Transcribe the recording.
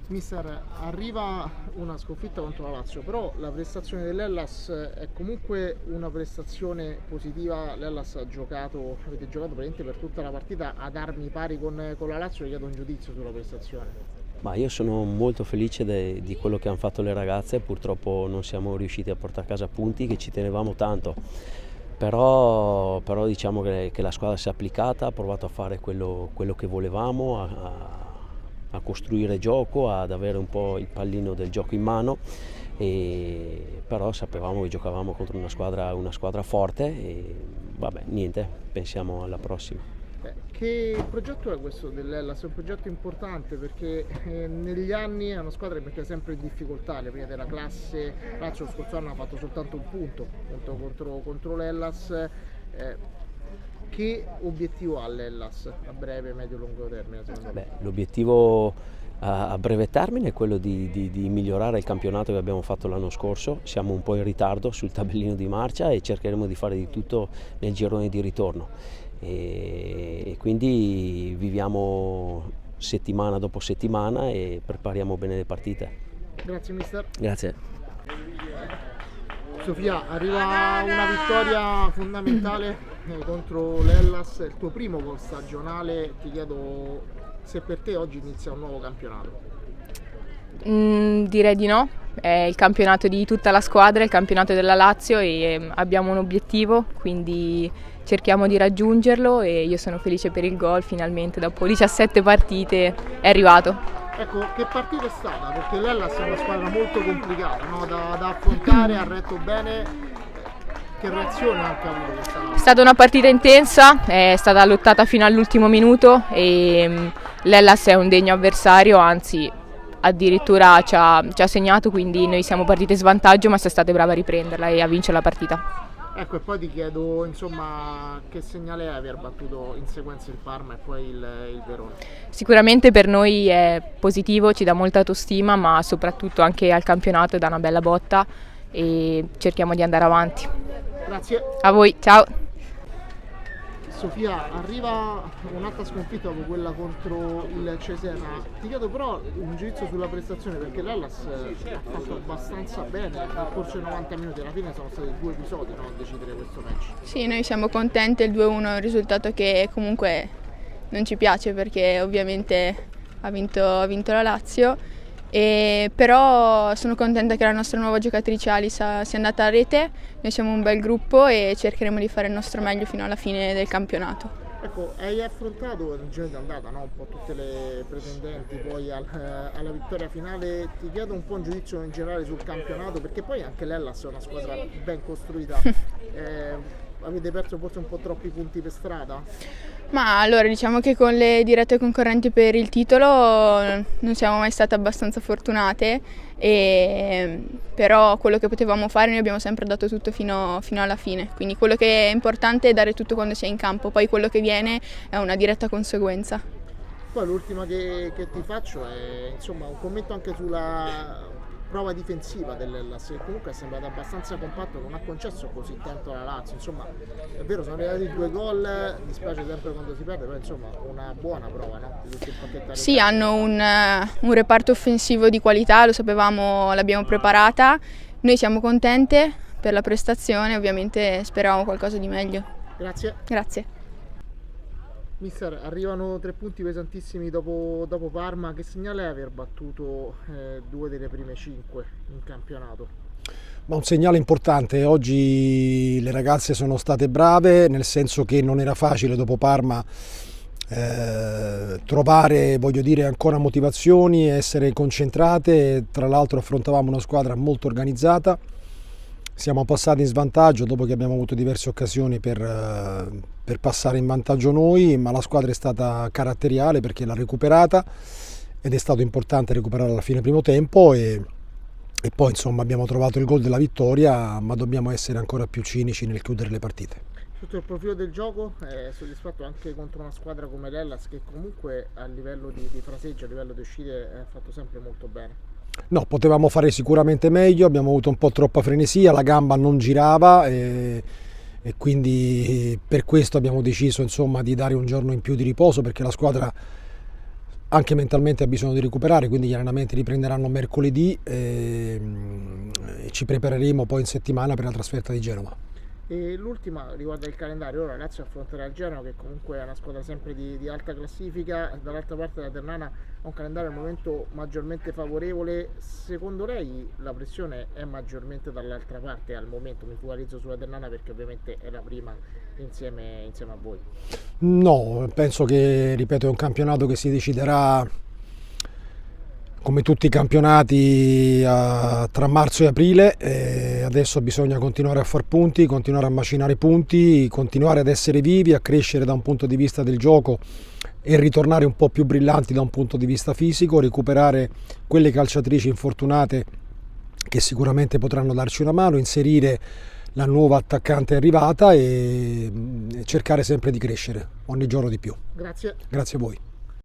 Mister, arriva una sconfitta contro la Lazio, però la prestazione dell'Hellas è comunque una prestazione positiva. L'Hellas avete giocato praticamente per tutta la partita ad armi pari con la Lazio. Chiedo un giudizio sulla prestazione. Ma io sono molto felice di quello che hanno fatto le ragazze, purtroppo non siamo riusciti a portare a casa punti che ci tenevamo tanto, però diciamo che la squadra si è applicata, ha provato a fare quello che volevamo, a costruire gioco, ad avere un po' il pallino del gioco in mano, però sapevamo che giocavamo contro una squadra forte e vabbè, niente, pensiamo alla prossima. Che progetto è questo dell'Hellas? È un progetto importante perché negli anni è una squadra che mette sempre in difficoltà le prime della classe. Lazio lo scorso anno ha fatto soltanto un punto contro l'Hellas. Che obiettivo ha l'Hellas a breve, medio e lungo termine? L'obiettivo a breve termine è quello di migliorare il campionato che abbiamo fatto l'anno scorso. Siamo un po' in ritardo sul tabellino di marcia e cercheremo di fare di tutto nel girone di ritorno. E quindi viviamo settimana dopo settimana e prepariamo bene le partite. Grazie mister. Grazie. Sofia, arriva una vittoria fondamentale contro l'Hellas, il tuo primo gol stagionale. Ti chiedo se per te oggi inizia un nuovo campionato. Direi di no, è il campionato di tutta la squadra, il campionato della Lazio e abbiamo un obiettivo, quindi cerchiamo di raggiungerlo e io sono felice per il gol, finalmente dopo 17 partite è arrivato. Ecco, che partita è stata? Perché l'Hellas è una squadra molto complicata, no? da affrontare, ha retto bene. Che reazione ha anche avuto questa notte? È stata una partita intensa, è stata lottata fino all'ultimo minuto e l'Hellas è un degno avversario, anzi addirittura ci ha segnato, quindi noi siamo partiti in svantaggio ma siamo state brave a riprenderla e a vincere la partita. Ecco, e poi ti chiedo insomma che segnale hai aver battuto in sequenza il Parma e poi il Verona? Sicuramente per noi è positivo, ci dà molta autostima, ma soprattutto anche al campionato dà una bella botta e cerchiamo di andare avanti. Grazie. A voi, ciao. Sofia, arriva un'altra sconfitta dopo quella contro il Cesena. Ti chiedo però un giudizio sulla prestazione perché l'Hellas ha fatto abbastanza bene nel corso dei 90 minuti, alla fine sono stati 2 episodi, no, a decidere questo match. Sì, noi siamo contenti, il 2-1 è un risultato che comunque non ci piace perché ovviamente ha vinto la Lazio. Però sono contenta che la nostra nuova giocatrice Alisa sia andata a rete, noi siamo un bel gruppo e cercheremo di fare il nostro meglio fino alla fine del campionato. Ecco, hai affrontato il girone d'andata, no? Un po' tutte le pretendenti poi alla vittoria finale. Ti chiedo un po' un giudizio in generale sul campionato perché poi anche l'Hellas è una squadra ben costruita. Avete perso forse un po' troppi punti per strada? Ma allora diciamo che con le dirette concorrenti per il titolo non siamo mai state abbastanza fortunate, però quello che potevamo fare noi abbiamo sempre dato tutto fino alla fine, quindi quello che è importante è dare tutto quando si è in campo, poi quello che viene è una diretta conseguenza. Poi l'ultima che ti faccio è insomma un commento anche sulla prova difensiva dell'Hellas, che comunque è sembrato abbastanza compatto, non ha concesso così tanto alla Lazio. Insomma, è vero, sono arrivati 2 gol, dispiace sempre quando si perde, però insomma una buona prova, no? Sì, hanno un reparto offensivo di qualità, lo sapevamo, l'abbiamo preparata, noi siamo contente per la prestazione, ovviamente speravamo qualcosa di meglio. Grazie. Grazie. Mister, arrivano 3 punti pesantissimi dopo Parma. Che segnale è aver battuto 2 delle prime 5 in campionato? Ma un segnale importante, oggi le ragazze sono state brave, nel senso che non era facile dopo Parma trovare, voglio dire, ancora motivazioni, essere concentrate. Tra l'altro affrontavamo una squadra molto organizzata. Siamo passati in svantaggio dopo che abbiamo avuto diverse occasioni per passare in vantaggio noi, ma la squadra è stata caratteriale perché l'ha recuperata ed è stato importante recuperare alla fine primo tempo e poi insomma abbiamo trovato il gol della vittoria, ma dobbiamo essere ancora più cinici nel chiudere le partite. Sotto il profilo del gioco è soddisfatto anche contro una squadra come l'Hellas che comunque a livello di fraseggio, a livello di uscite ha fatto sempre molto bene? No, potevamo fare sicuramente meglio, abbiamo avuto un po' troppa frenesia, la gamba non girava e quindi per questo abbiamo deciso insomma di dare un giorno in più di riposo perché la squadra anche mentalmente ha bisogno di recuperare, quindi gli allenamenti riprenderanno mercoledì e ci prepareremo poi in settimana per la trasferta di Genova. E l'ultima riguarda il calendario. Ora Lazio affronterà il Genoa, che comunque è una squadra sempre di alta classifica. Dall'altra parte la Ternana ha un calendario al momento maggiormente favorevole. Secondo lei la pressione è maggiormente dall'altra parte al momento? Mi focalizzo sulla Ternana perché ovviamente è la prima insieme a voi. No, penso che, ripeto, è un campionato che si deciderà come tutti i campionati tra marzo e aprile. Adesso bisogna continuare a far punti, continuare a macinare punti, continuare ad essere vivi, a crescere da un punto di vista del gioco e ritornare un po' più brillanti da un punto di vista fisico, recuperare quelle calciatrici infortunate che sicuramente potranno darci una mano, inserire la nuova attaccante arrivata e cercare sempre di crescere ogni giorno di più. Grazie. Grazie a voi.